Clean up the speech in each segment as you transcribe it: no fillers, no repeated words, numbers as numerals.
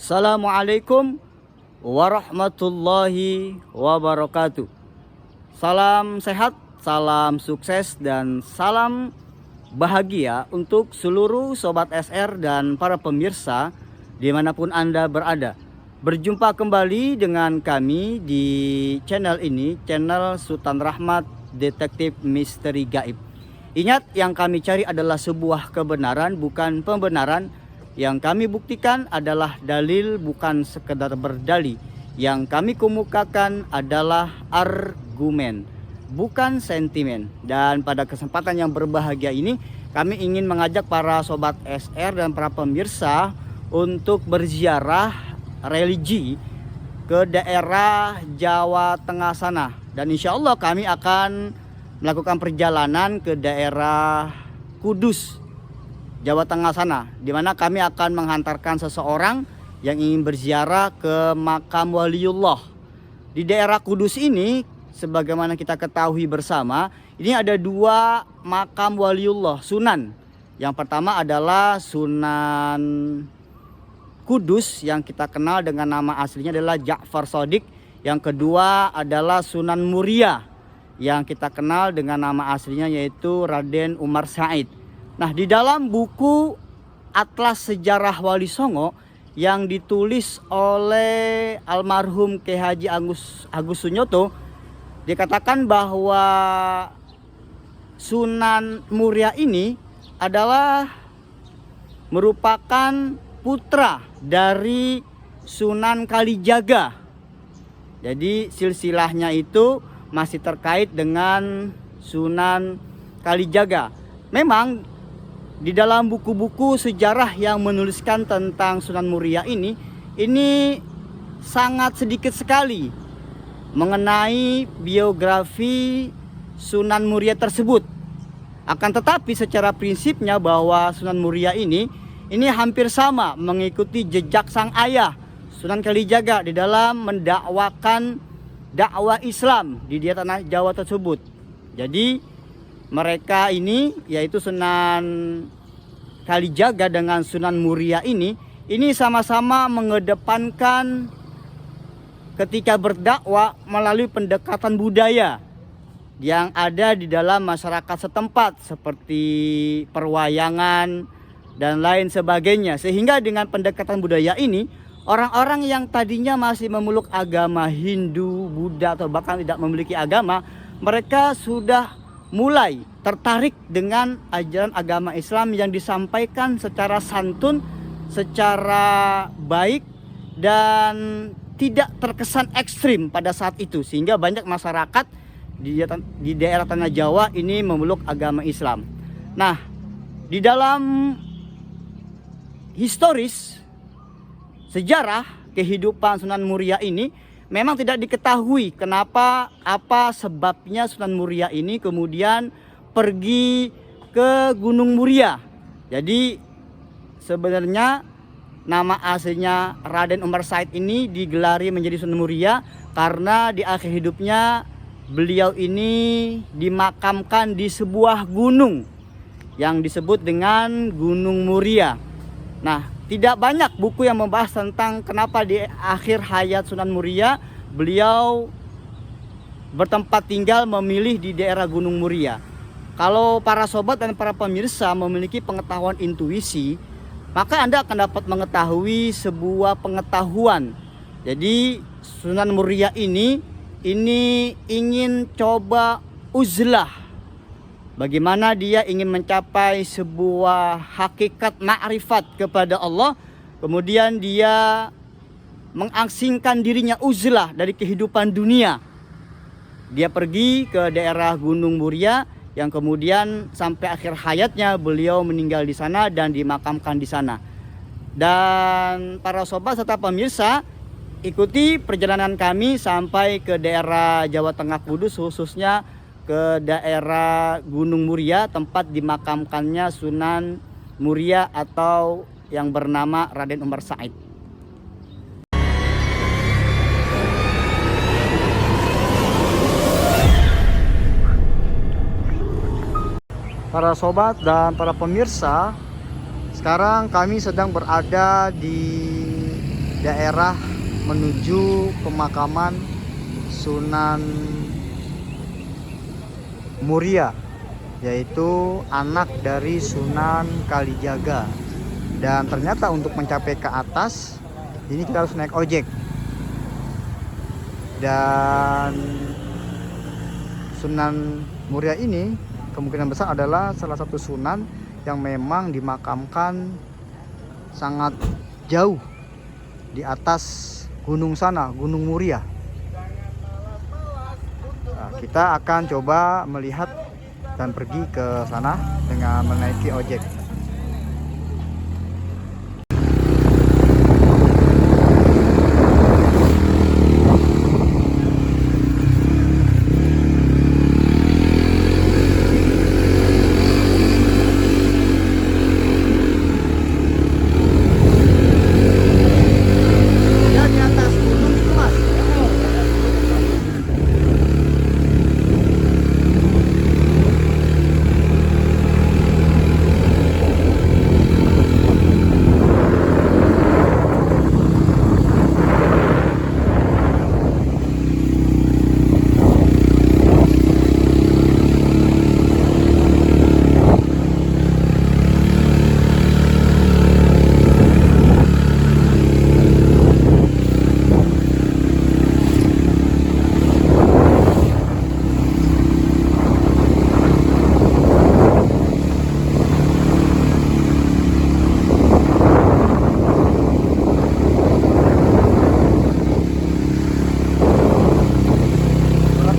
Assalamualaikum warahmatullahi wabarakatuh. Salam sehat, salam sukses, dan salam bahagia untuk seluruh Sobat SR dan para pemirsa dimanapun Anda berada. Berjumpa kembali dengan kami di channel ini, channel Sultan Rahmat Detektif Misteri Gaib. Ingat, yang kami cari adalah sebuah kebenaran, bukan pembenaran. Yang kami buktikan adalah dalil, bukan sekedar berdalih. Yang kami kemukakan adalah argumen, bukan sentimen. Dan pada kesempatan yang berbahagia ini, kami ingin mengajak para Sobat SR dan para pemirsa untuk berziarah religi ke daerah Jawa Tengah sana. Dan insya Allah kami akan melakukan perjalanan ke daerah Kudus, Jawa Tengah sana, di mana kami akan menghantarkan seseorang yang ingin berziarah ke makam waliullah. Di daerah Kudus ini, sebagaimana kita ketahui bersama, ini ada dua makam waliullah, sunan. Yang pertama adalah Sunan Kudus yang kita kenal dengan nama aslinya adalah Ja'far Shadiq. Yang kedua adalah Sunan Muria yang kita kenal dengan nama aslinya yaitu Raden Umar Said. Nah, di dalam buku Atlas Sejarah Wali Songo yang ditulis oleh almarhum Ki Haji Agus Sunyoto, dikatakan bahwa Sunan Muria ini adalah merupakan putra dari Sunan Kalijaga. Jadi silsilahnya itu masih terkait dengan Sunan Kalijaga. Memang di dalam buku-buku sejarah yang menuliskan tentang Sunan Muria ini sangat sedikit sekali mengenai biografi Sunan Muria tersebut. Akan tetapi secara prinsipnya bahwa Sunan Muria ini hampir sama mengikuti jejak sang ayah Sunan Kalijaga di dalam mendakwakan dakwah Islam di tanah Jawa tersebut. Jadi mereka ini, yaitu Sunan Kalijaga dengan Sunan Muria ini sama-sama mengedepankan ketika berdakwah melalui pendekatan budaya yang ada di dalam masyarakat setempat seperti perwayangan dan lain sebagainya. Sehingga dengan pendekatan budaya ini, orang-orang yang tadinya masih memeluk agama Hindu, Buddha, atau bahkan tidak memiliki agama, mereka sudah mulai tertarik dengan ajaran agama Islam yang disampaikan secara santun, secara baik, dan tidak terkesan ekstrim pada saat itu. Sehingga banyak masyarakat di daerah Tanah Jawa ini memeluk agama Islam. Nah, di dalam historis sejarah kehidupan Sunan Muria ini memang tidak diketahui apa sebabnya Sunan Muria ini kemudian pergi ke Gunung Muria. Jadi sebenarnya nama aslinya Raden Umar Said ini digelari menjadi Sunan Muria karena di akhir hidupnya beliau ini dimakamkan di sebuah gunung yang disebut dengan Gunung Muria. Nah, tidak banyak buku yang membahas tentang kenapa di akhir hayat Sunan Muria beliau bertempat tinggal memilih di daerah Gunung Muria. Kalau para sobat dan para pemirsa memiliki pengetahuan intuisi, maka Anda akan dapat mengetahui sebuah pengetahuan. Jadi Sunan Muria ini ingin coba uzlah. Bagaimana dia ingin mencapai sebuah hakikat ma'rifat kepada Allah. Kemudian dia mengasingkan dirinya uzlah dari kehidupan dunia. Dia pergi ke daerah Gunung Muria yang kemudian sampai akhir hayatnya beliau meninggal di sana dan dimakamkan di sana. Dan para sobat serta pemirsa, ikuti perjalanan kami sampai ke daerah Jawa Tengah Kudus, khususnya ke daerah Gunung Muria, tempat dimakamkannya Sunan Muria atau yang bernama Raden Umar Said. Para sobat dan para pemirsa, sekarang kami sedang berada di daerah menuju pemakaman Sunan Muria, yaitu anak dari Sunan Kalijaga. Dan ternyata untuk mencapai ke atas ini kita harus naik ojek. Dan Sunan Muria ini kemungkinan besar adalah salah satu sunan yang memang dimakamkan sangat jauh di atas gunung sana, Gunung Muria. Nah, kita akan coba melihat dan pergi ke sana dengan menaiki ojek.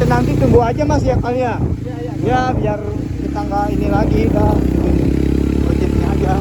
Nanti tunggu aja Mas ya kali ya. Ya biar kita nggak ini lagi, udah ojeknya aja.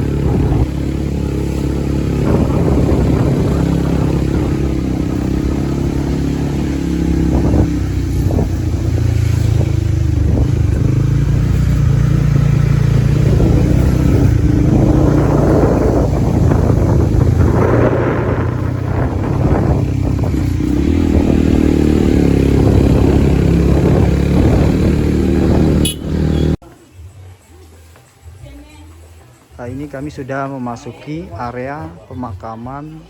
Nah, ini kami sudah memasuki area pemakaman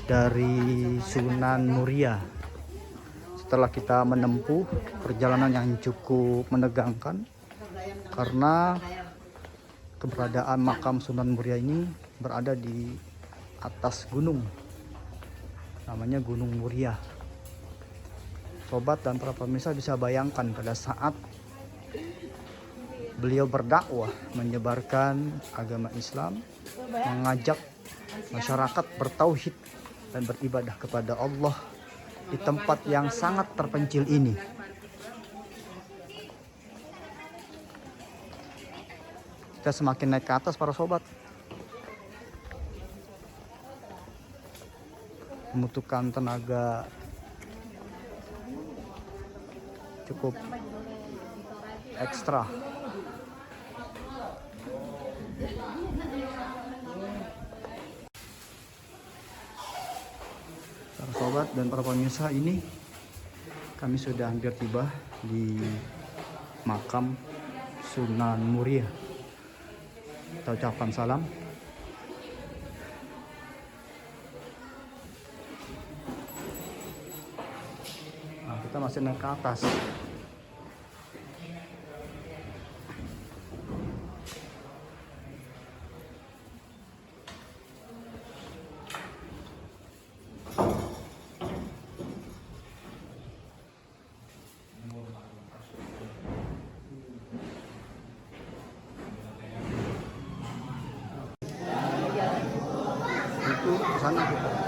dari Sunan Muria. Setelah kita menempuh perjalanan yang cukup menegangkan, karena keberadaan makam Sunan Muria ini berada di atas gunung, namanya Gunung Muria. Sobat dan para pemirsa bisa bayangkan pada saat beliau berdakwah menyebarkan agama Islam, mengajak masyarakat bertauhid dan beribadah kepada Allah di tempat yang sangat terpencil ini. Kita semakin naik ke atas para sobat, membutuhkan tenaga cukup ekstra. Para sobat dan para pemirsa, ini kami sudah hampir tiba di makam Sunan Muria. Kita ucapkan salam. Nah, kita masih naik ke atas. Itu sana kita.